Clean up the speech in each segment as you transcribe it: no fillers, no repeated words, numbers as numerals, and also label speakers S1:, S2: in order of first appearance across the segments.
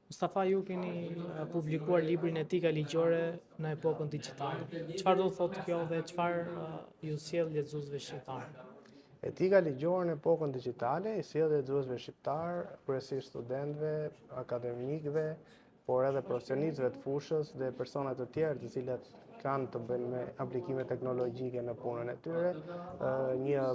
S1: Mustafa, ju keni publikuar librin Etika ligjore në epokën digjitale. Çfarë do thotë kjo dhe çfarë ju sjell lexuesve shqiptarë?
S2: Etika ligjore në epokën digjitale i sjell lexuesve shqiptar, kryesisht studentëve, akademikëve, por edhe profesionistëve të fushës dhe persona të tjerë të cilët kanë të bëjnë me aplikime teknologjike në punën e tyre, një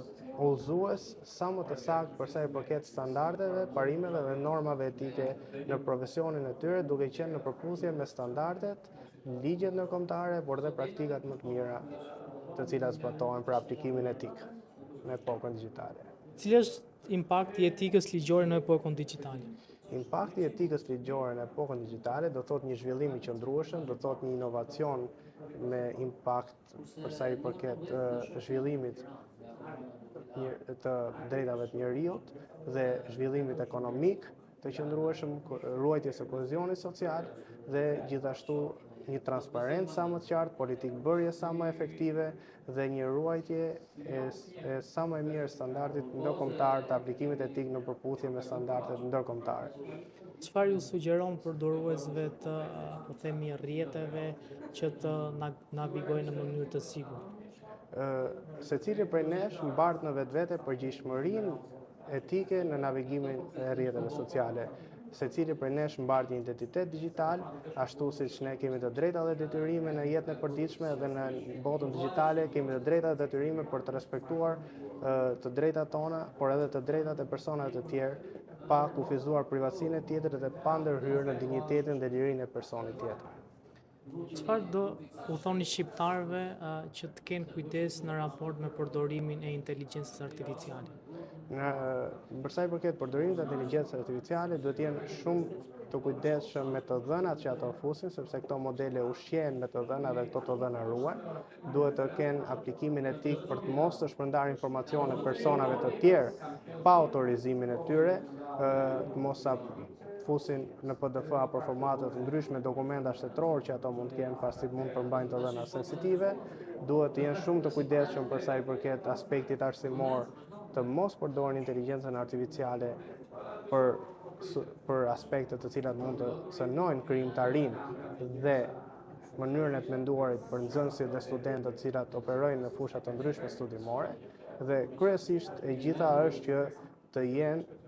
S2: udhëzues sa më të saktë për sa i përket standardeve, parimeve dhe normave etike në profesionin e tyre, duke qenë në përputhje me standardet, ligjet ndërkombëtare, por dhe praktikat më të mira të cilat zbatohen për aplikimin etik në epokën digjitale.
S1: Cili është impakti i etikës ligjore në epokën digjitale?
S2: Impakti i etikës ligjore në epokën digjitale do thotë një zhvillim i qëndrueshëm, do thotë një inovacion me impakt për sa i përket zhvillimit të drejtave të njerëzit dhe zhvillimit ekonomik të qëndrueshëm, ruajtjes së kohezionit social dhe gjithashtu një transparencë sa më të qartë, politikë bërje sa më efektive dhe një ruajtje e sa më e mirë standardit ndërkombëtar të aplikimit etik në përputhje me standardet ndërkombëtare.
S1: Çfarë ju sugjeron përdoruesve të, po themi, rrjeteve që të navigojnë në mënyrë të sigurt?
S2: Secili prej nesh mbart në vetvete përgjegjësinë etike në navigimin e rrjeteve sociale. Secili prej nesh mbart një identitet digjital, ashtu siç ne kemi të drejta dhe detyrime në jetën e përditshme dhe në botën digjitale kemi të drejta dhe detyrime për të respektuar të drejtat tona, por edhe të drejtat e personave të tjerë, pa kufizuar privatësinë e tjetrit dhe pa ndërhyrë në dinjitetin dhe lirinë e personit tjetër.
S1: Çfarë do u thoni shqiptarëve që të kenë kujdes në raport me përdorimin e inteligjencës artificiale?
S2: Për sa i përket përdorimit të inteligjencës artificiale, duhet të jenë shumë të kujdesshëm me të dhënat që ato fusin, sepse këto modele ushqehen me të dhëna dhe këto të dhëna ruajnë. Duhet të kenë aplikimin etik për të mos të shpërndarë informacione personave të tjerë pa autorizimin e tyre, mos fusin në PDF apo formate të ndryshme dokumenta shtetëror që ato mund të kenë pasi mund përmbajnë të dhëna sensitive. Duhet të jenë shumë të kujdesshëm për sa i përket aspektit arsimor të mos përdorin inteligjencën artificiale për aspekte të cilat mund të cënojnë krijimtarinë dhe mënyrën e të menduarit për nxënësit dhe studentët të cilat operojnë në fusha të ndryshme studimore dhe kryesisht e gjitha është që të jenë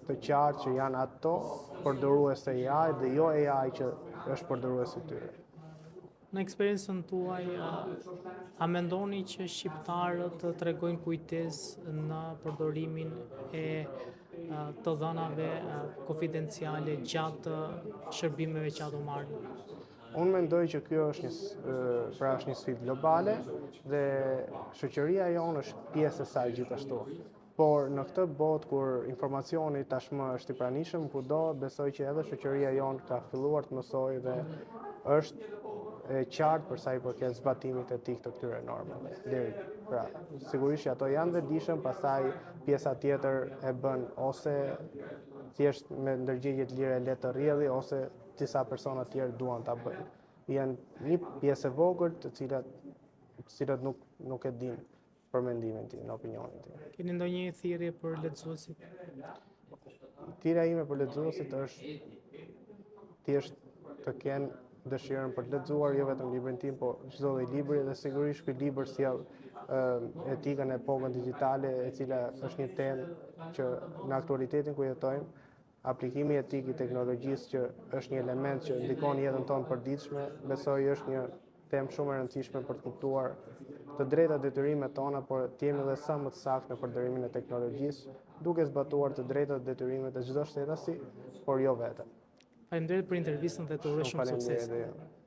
S2: të qartë që janë ato përdorues të AI dhe jo AI që është përdorues i tyre.
S1: Në eksperiencën tuaj, a mendoni që shqiptarët tregojnë kujdes në përdorimin e të dhënave konfidenciale gjatë shërbimeve që ato marrin?
S2: Unë mendoj që kjo është një sfidë globale dhe shoqëria jonë është pjesë e saj gjithashtu. Por në këtë botë kur informacioni tashmë është i pranishëm kudo, besoj që edhe shoqëria jonë ka filluar të mësojë dhe është e qartë për sa i përket zbatimit etik të këtyre normave. Pra, sigurisht që ato janë vetëdijshëm, pastaj pjesa tjetër e bën ose thjesht me ndërgjegje të lira le të rrjedhë ose disa persona të tjerë duan ta bëjnë. Janë një pjesë e vogël të cilat nuk e dinë për mendimin tim, në opinionin tim.
S1: Keni ndonjë thirrje për lexuesit?
S2: Thirrja ime për lexuesit është thjesht të kenë dëshirën për të lexuar jo vetëm librin tim, po çdo lloj libri dhe sigurisht ky libër sjell etikën e epokën digjitale, e cila është një temë që në aktualitetin ku jetojmë, aplikimi etik i teknologjisë që është një element që ndikon jetën tonë përditshme, besoj është një temë shumë e rëndësishme për të kuptuar të drejtat dhe detyrimet tona, por të jemi edhe sa më të saktë në përdorimin e teknologjisë, duke zbatuar të drejtat dhe detyrimet e çdo shtetësi, por jo vetëm.
S1: Faleminderit për intervistën dhe të uroj shumë sukses.
S2: Faleminderit.